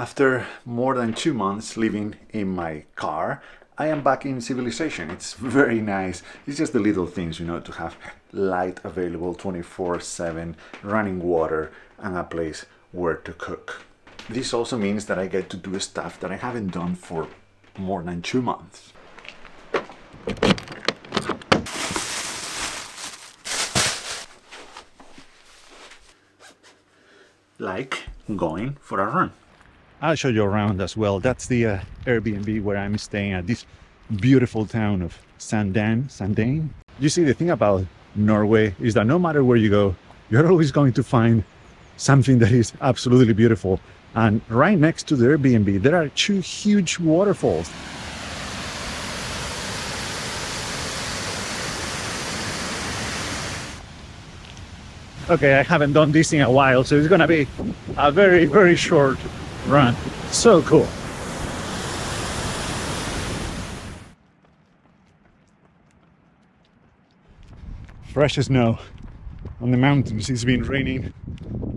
After more than 2 months living in my car, I am back in civilization. It's very nice. It's just the little things, to have light available 24/7, running water, and a place where to cook. This also means that I get to do stuff that I haven't done for more than 2 months. Like going for a run. I'll show you around as well. That's the Airbnb where I'm staying at, this beautiful town of Sandane. You see, the thing about Norway is that no matter where you go, you're always going to find something that is absolutely beautiful. And right next to the Airbnb, there are 2 huge waterfalls. Okay, I haven't done this in a while, so it's gonna be a very, very short run. So cool. Fresh snow on the mountains. It's been raining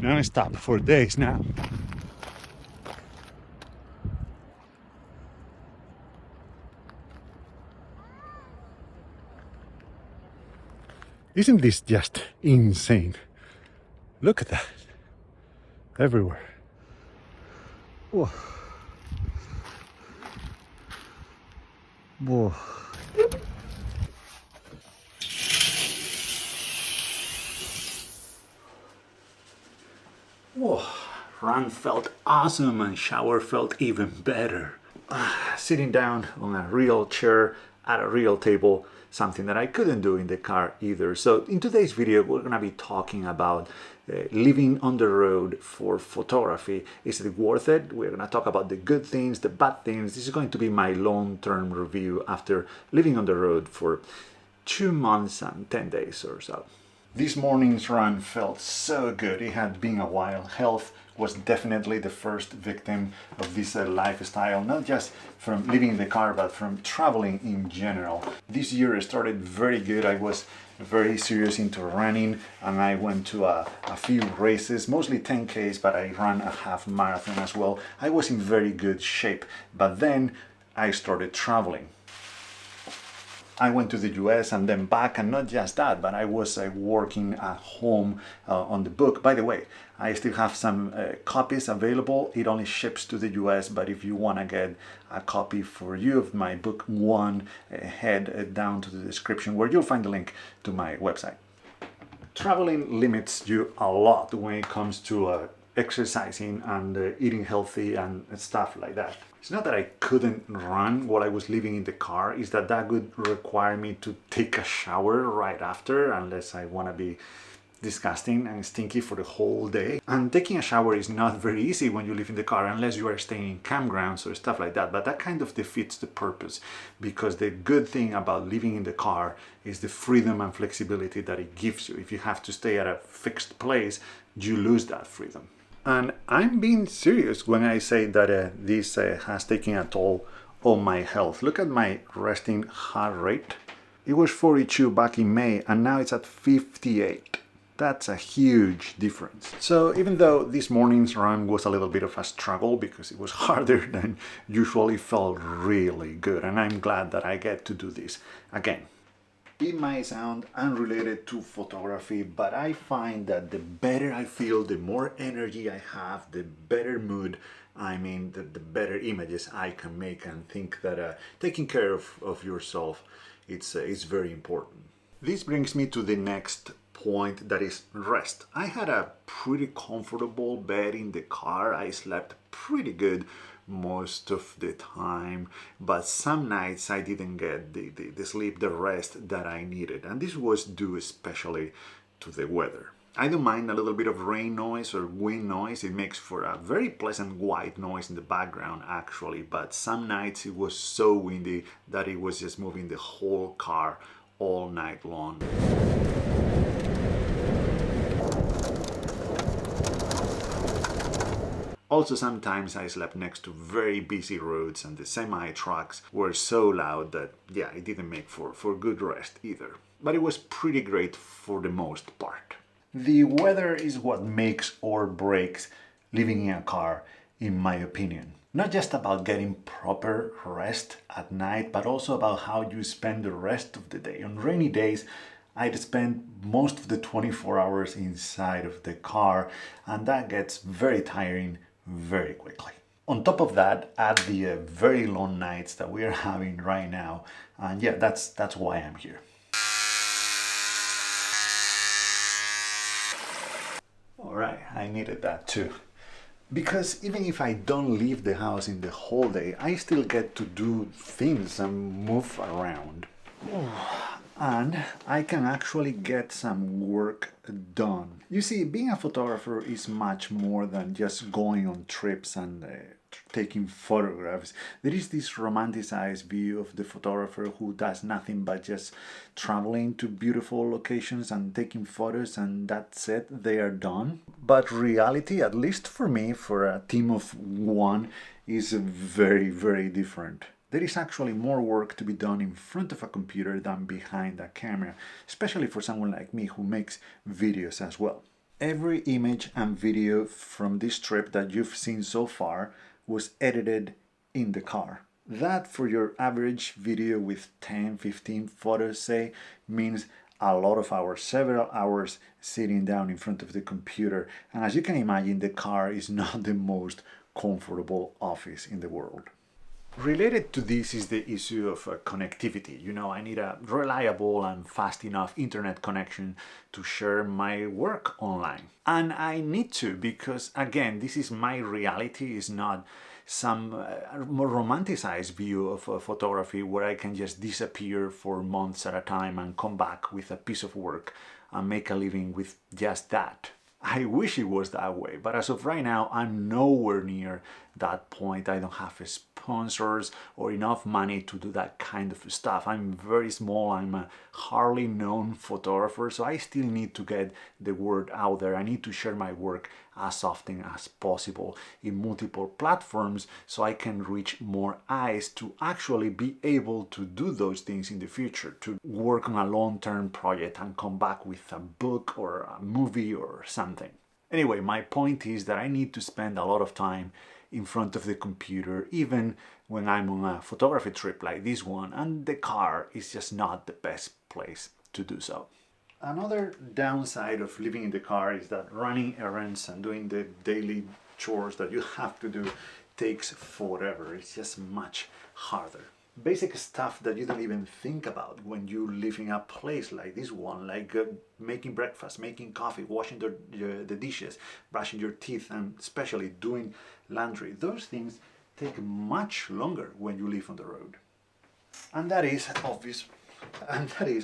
non-stop for days now. Isn't this just insane? Look at that. Everywhere. Whoa. Whoa. Whoa. Run felt awesome and shower felt even better. Sitting down on a real chair at a real table, something that I couldn't do in the car either. So in today's video, we're gonna be talking about living on the road for photography. Is it worth it? We're gonna talk about the good things, the bad things. This is going to be my long-term review after living on the road for 2 months and 10 days or so. This morning's run felt so good. It had been a while. Health was definitely the first victim of this lifestyle, not just from living in the car, but from traveling in general. This year started very good. I was very serious into running, and I went to a few races, mostly 10Ks, but I ran a half marathon as well. I was in very good shape, but then I started traveling. I went to the US and then back, and not just that, but I was working at home on the book. By the way, I still have some copies available. It only ships to the US, but if you want to get a copy for you of my book 1, head down to the description where you'll find the link to my website. Traveling limits you a lot when it comes to exercising and eating healthy and stuff like that. It's not that I couldn't run while I was living in the car, it's that would require me to take a shower right after, unless I want to be disgusting and stinky for the whole day. And taking a shower is not very easy when you live in the car, unless you are staying in campgrounds or stuff like that, but that kind of defeats the purpose, because the good thing about living in the car is the freedom and flexibility that it gives you. If you have to stay at a fixed place, you lose that freedom. And I'm being serious when I say that this has taken a toll on my health. Look at my resting heart rate. It was 42 back in May, and now it's at 58. That's a huge difference. So even though this morning's run was a little bit of a struggle because it was harder than usual, it felt really good, and I'm glad that I get to do this again. It might sound unrelated to photography, but I find that the better I feel, the more energy I have, the better mood I'm in, the better images I can make, and think that taking care of yourself, it's very important. This brings me to the next point, that is rest. I had a pretty comfortable bed in the car. I slept pretty good most of the time, but some nights I didn't get the sleep, the rest that I needed, and this was due especially to the weather. I don't mind a little bit of rain noise or wind noise. It makes for a very pleasant white noise in the background actually, but some nights it was so windy that it was just moving the whole car all night long. Also, sometimes I slept next to very busy roads, and the semi-trucks were so loud that, yeah, it didn't make for good rest either. But it was pretty great for the most part. The weather is what makes or breaks living in a car in my opinion. Not just about getting proper rest at night, but also about how you spend the rest of the day. On rainy days, I'd spend most of the 24 hours inside of the car, and that gets very tiring very quickly. On top of that, add the very long nights that we are having right now, and yeah, that's why I'm here. All right, I needed that too. Because even if I don't leave the house in the whole day, I still get to do things and move around. And I can actually get some work done. You see, being a photographer is much more than just going on trips and taking photographs. There is this romanticized view of the photographer who does nothing but just traveling to beautiful locations and taking photos, and that's it, they are done. But reality, at least for me, for a team of one, is very, very different. There is actually more work to be done in front of a computer than behind a camera, especially for someone like me who makes videos as well. Every image and video from this trip that you've seen so far was edited in the car. That, for your average video with 10, 15 photos, say, means a lot of hours, several hours sitting down in front of the computer. And as you can imagine, the car is not the most comfortable office in the world. Related to this is the issue of connectivity. You know, I need a reliable and fast enough internet connection to share my work online. And I need to, because again, this is my reality, is not some more romanticized view of photography where I can just disappear for months at a time and come back with a piece of work and make a living with just that. I wish it was that way, but as of right now, I'm nowhere near that point. I don't have sponsors or enough money to do that kind of stuff. I'm very small, I'm a hardly known photographer, so I still need to get the word out there. I need to share my work as often as possible in multiple platforms so I can reach more eyes to actually be able to do those things in the future, to work on a long-term project and come back with a book or a movie or something. Anyway, my point is that I need to spend a lot of time in front of the computer, even when I'm on a photography trip like this one, and the car is just not the best place to do so. Another downside of living in the car is that running errands and doing the daily chores that you have to do takes forever. It's just much harder. Basic stuff that you don't even think about when you live in a place like this one, like making breakfast, making coffee, washing the dishes, brushing your teeth, and especially doing laundry. Those things take much longer when you live on the road. And that is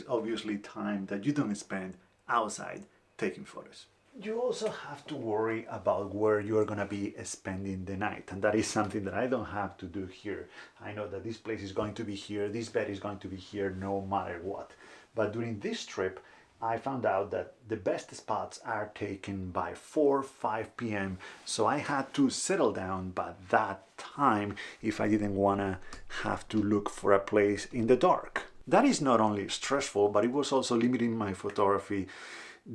obviously time that you don't spend outside taking photos. You also have to worry about where you're gonna be spending the night, and that is something that I don't have to do here. I know that this place is going to be here, this bed is going to be here no matter what. But during this trip, I found out that the best spots are taken by 4, 5 p.m. So I had to settle down by that time if I didn't wanna have to look for a place in the dark. That is not only stressful, but it was also limiting my photography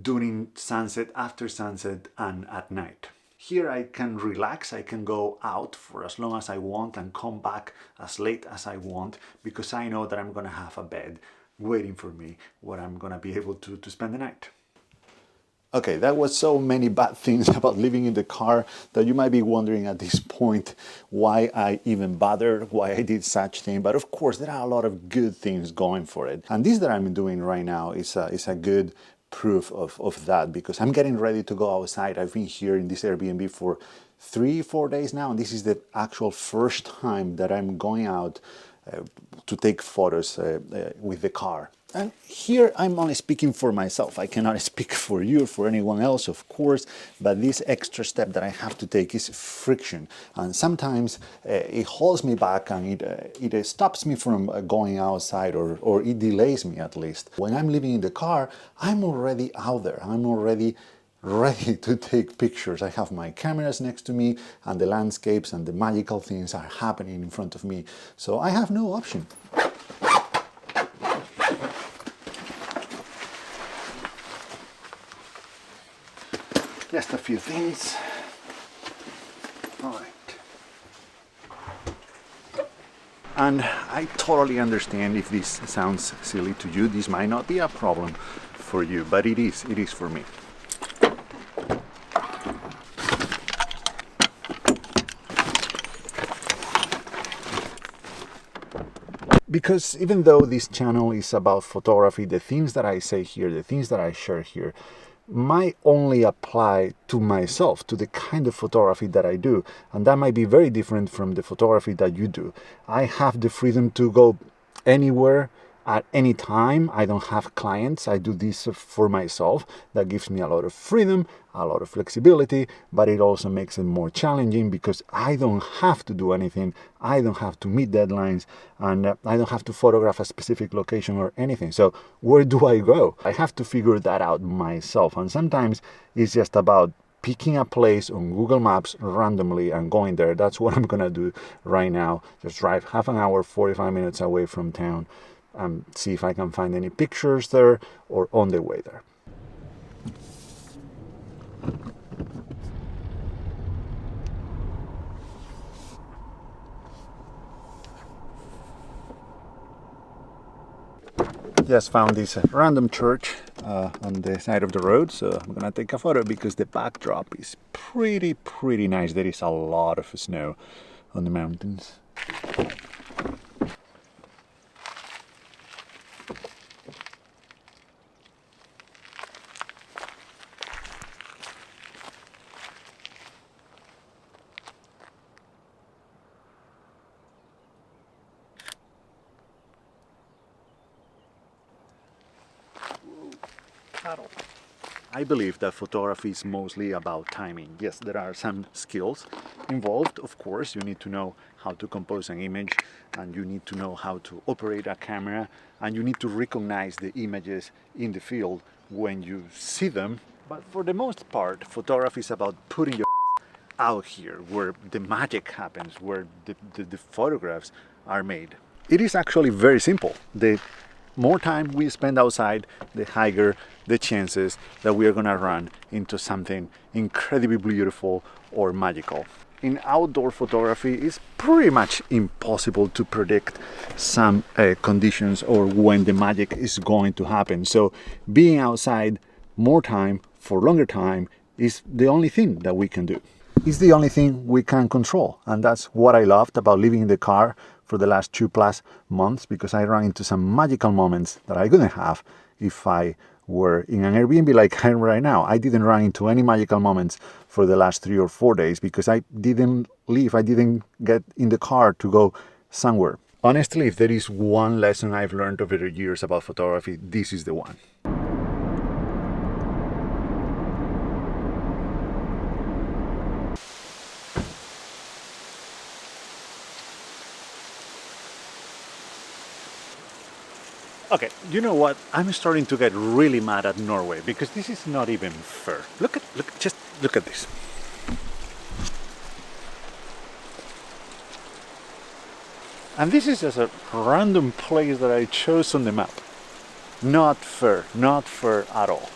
during sunset, after sunset, and at night. Here I can relax, I can go out for as long as I want and come back as late as I want, because I know that I'm gonna have a bed waiting for me where I'm gonna be able to spend the night. Okay, that was so many bad things about living in the car that you might be wondering at this point why I even bothered, why I did such thing. But of course, there are a lot of good things going for it. And this that I'm doing right now is a good proof of that, because I'm getting ready to go outside. I've been here in this Airbnb for 3-4 days now, and this is the actual first time that I'm going out to take photos with the car. And here I'm only speaking for myself. I cannot speak for you, for anyone else, of course, but this extra step that I have to take is friction. And sometimes it holds me back and it stops me from going outside, or it delays me at least. When I'm living in the car, I'm already out there. I'm already ready to take pictures. I have my cameras next to me and the landscapes and the magical things are happening in front of me. So I have no option. Just a few things. All right. And I totally understand if this sounds silly to you. This might not be a problem for you, but it is for me. Because even though this channel is about photography, the things that I say here, the things that I share here, might only apply to myself, to the kind of photography that I do. And that might be very different from the photography that you do. I have the freedom to go anywhere at any time. I don't have clients. I do this for myself. That gives me a lot of freedom, a lot of flexibility, but it also makes it more challenging because I don't have to do anything. I don't have to meet deadlines, and I don't have to photograph a specific location or anything. So where do I go? I have to figure that out myself. And sometimes it's just about picking a place on Google Maps randomly and going there. That's what I'm gonna do right now. Just drive half an hour, 45 minutes away from town, and see if I can find any pictures there or on the way there. Just found this random church on the side of the road, so I'm gonna take a photo because the backdrop is pretty nice. There is a lot of snow on the mountains. I believe that photography is mostly about timing. Yes, there are some skills involved. Of course, you need to know how to compose an image, and you need to know how to operate a camera, and you need to recognize the images in the field when you see them. But for the most part, photography is about putting your out here, where the magic happens, where the photographs are made. It is actually very simple. The more time we spend outside, the higher the chances that we are going to run into something incredibly beautiful or magical. In outdoor photography, it's pretty much impossible to predict some conditions or when the magic is going to happen. So being outside more time for longer time is the only thing that we can do. It's the only thing we can control, and that's what I loved about living in the car for the last 2+ months, because I ran into some magical moments that I couldn't have if I were in an Airbnb like I'm right now. I didn't run into any magical moments for the last 3 or 4 days because I didn't leave. I didn't get in the car to go somewhere. Honestly, if there is one lesson I've learned over the years about photography, this is the one. Okay, you know what? I'm starting to get really mad at Norway because this is not even fair. Just look at this. And this is just a random place that I chose on the map. Not fair at all.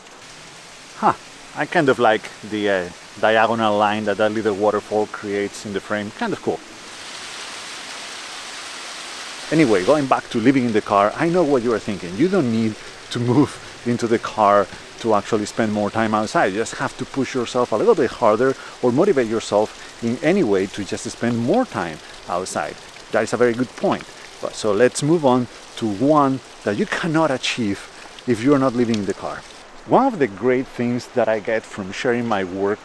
I kind of like the diagonal line that little waterfall creates in the frame. Kind of cool. Anyway, going back to living in the car, I know what you are thinking. You don't need to move into the car to actually spend more time outside. You just have to push yourself a little bit harder or motivate yourself in any way to just spend more time outside. That is a very good point. So let's move on to one that you cannot achieve if you're not living in the car. One of the great things that I get from sharing my work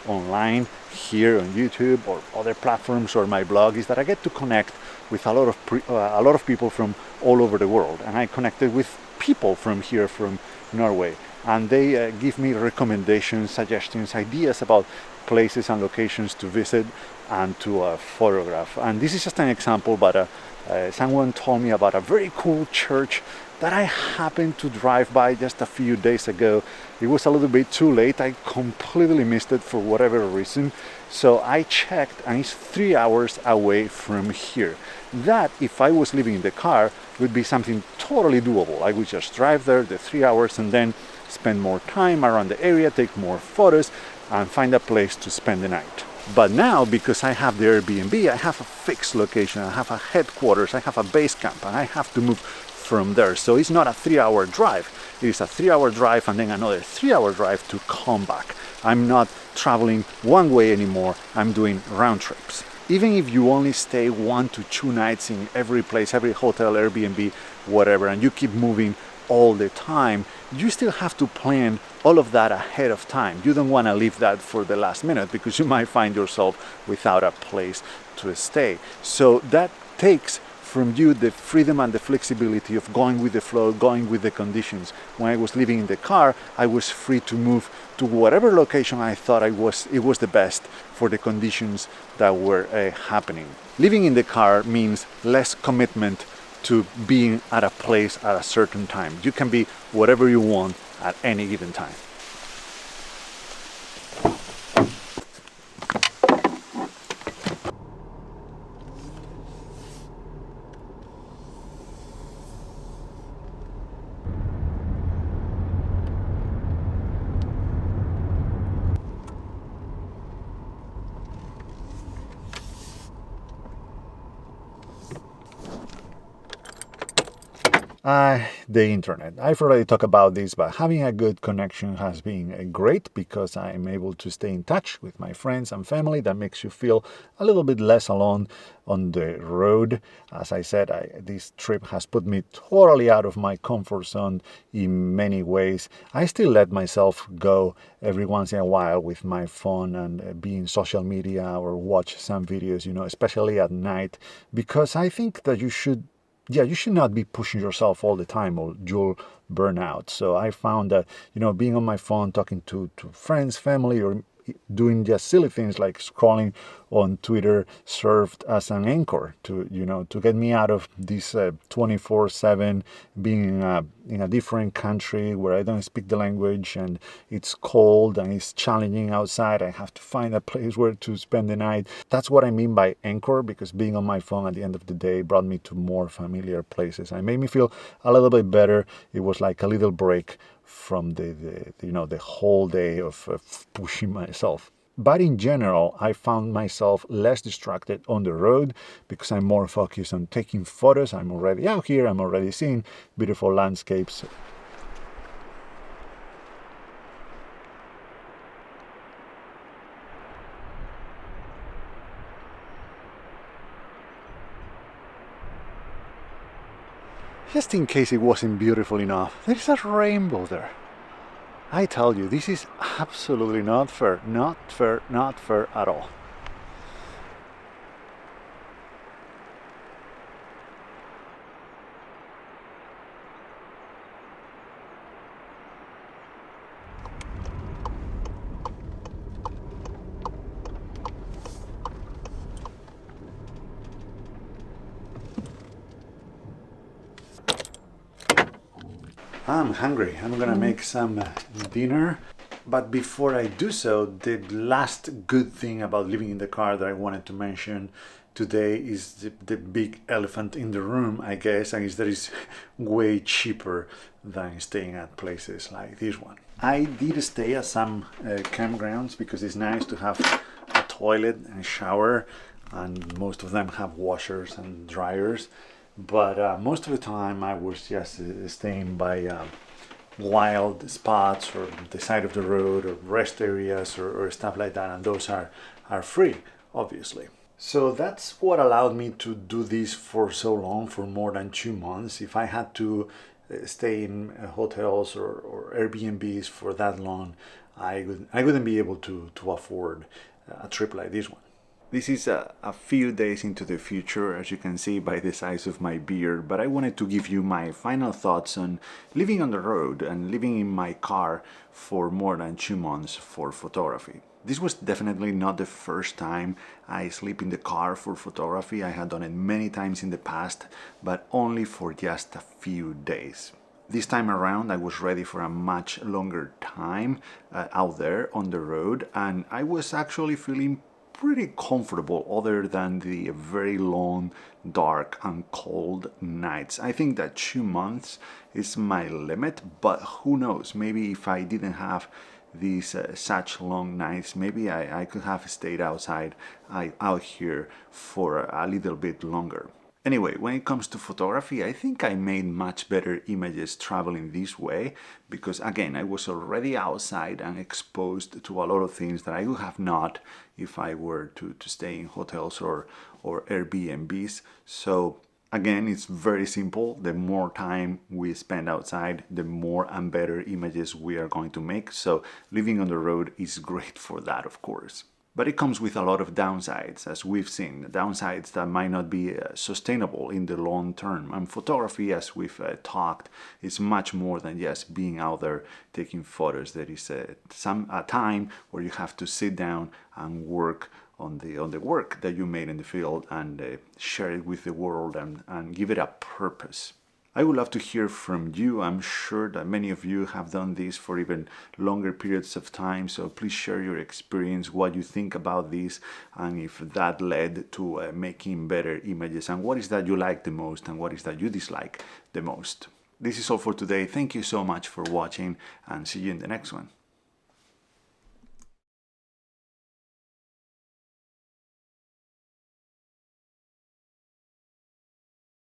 online here on YouTube or other platforms or my blog is that I get to connect with a lot of people from all over the world, and I connected with people from here, from Norway, and they give me recommendations, suggestions, ideas about places and locations to visit and to photograph. And this is just an example, but someone told me about a very cool church that I happened to drive by just a few days ago. It was a little bit too late. I completely missed it for whatever reason. So I checked, and it's 3 hours away from here. That, if I was living in the car, would be something totally doable. I would just drive there the 3 hours and then spend more time around the area, take more photos, and find a place to spend the night. But now, because I have the Airbnb, I have a fixed location, I have a headquarters, I have a base camp, and I have to move from there. So it's not a 3-hour drive. It is a 3-hour drive and then another 3-hour drive to come back. I'm not traveling one way anymore, I'm doing round trips. Even if you only stay 1 to 2 nights in every place, every hotel, Airbnb, whatever, and you keep moving all the time, you still have to plan all of that ahead of time. You don't want to leave that for the last minute because you might find yourself without a place to stay. So that takes from you the freedom and the flexibility of going with the flow, going with the conditions. When I was living in the car, I was free to move to whatever location I thought it was the best for the conditions that were happening. Living in the car means less commitment to being at a place at a certain time. You can be whatever you want at any given time. The internet. I've already talked about this, but having a good connection has been great because I'm able to stay in touch with my friends and family. That makes you feel a little bit less alone on the road. As I said, this trip has put me totally out of my comfort zone in many ways. I still let myself go every once in a while with my phone and be in social media or watch some videos, especially at night, because I think that you should not be pushing yourself all the time or you'll burn out. So I found that, being on my phone, talking to friends, family, or doing just silly things like scrolling on Twitter served as an anchor to get me out of this 24/7 being in a different country where I don't speak the language and it's cold and it's challenging outside. I have to find a place where to spend the night. That's what I mean by anchor, because being on my phone at the end of the day brought me to more familiar places and made me feel a little bit better. It was like a little break from the whole day of pushing myself. But in general, I found myself less distracted on the road because I'm more focused on taking photos. I'm already out here, I'm already seeing beautiful landscapes. Just in case it wasn't beautiful enough, there's a rainbow there. I tell you, this is absolutely not fair, not fair, not fair at all. I'm hungry. I'm gonna make some dinner. But before I do so, the last good thing about living in the car that I wanted to mention today is the big elephant in the room, I guess, and is that it's way cheaper than staying at places like this one. I did stay at some campgrounds because it's nice to have a toilet and shower, and most of them have washers and dryers. But most of the time I was just staying by wild spots or the side of the road or rest areas or stuff like that, and those are free, obviously. So that's what allowed me to do this for so long, for more than 2 months. If I had to stay in hotels or Airbnbs for that long, I wouldn't be able to afford a trip like this one. This is a few days into the future, as you can see by the size of my beard, but I wanted to give you my final thoughts on living on the road and living in my car for more than 2 months for photography. This was definitely not the first time I sleep in the car for photography. I had done it many times in the past, but only for just a few days. This time around I was ready for a much longer time out there on the road, and I was actually feeling pretty comfortable other than the very long, dark and cold nights. I think that 2 months is my limit, but who knows, maybe if I didn't have these such long nights. Maybe I could have stayed outside, out here for a little bit longer. Anyway, when it comes to photography, I think I made much better images traveling this way because, again, I was already outside and exposed to a lot of things that I would have not if I were to stay in hotels or Airbnbs. So again, it's very simple. The more time we spend outside, the more and better images we are going to make. So living on the road is great for that, of course. But it comes with a lot of downsides, as we've seen, downsides that might not be sustainable in the long term. And photography, as we've talked, is much more than just being out there taking photos. There is a time where you have to sit down and work on the work that you made in the field and share it with the world and give it a purpose. I would love to hear from you. I'm sure that many of you have done this for even longer periods of time, so please share your experience, what you think about this, and if that led to making better images, and what is that you like the most and what is that you dislike the most. This is all for today. Thank you so much for watching, and see you in the next one.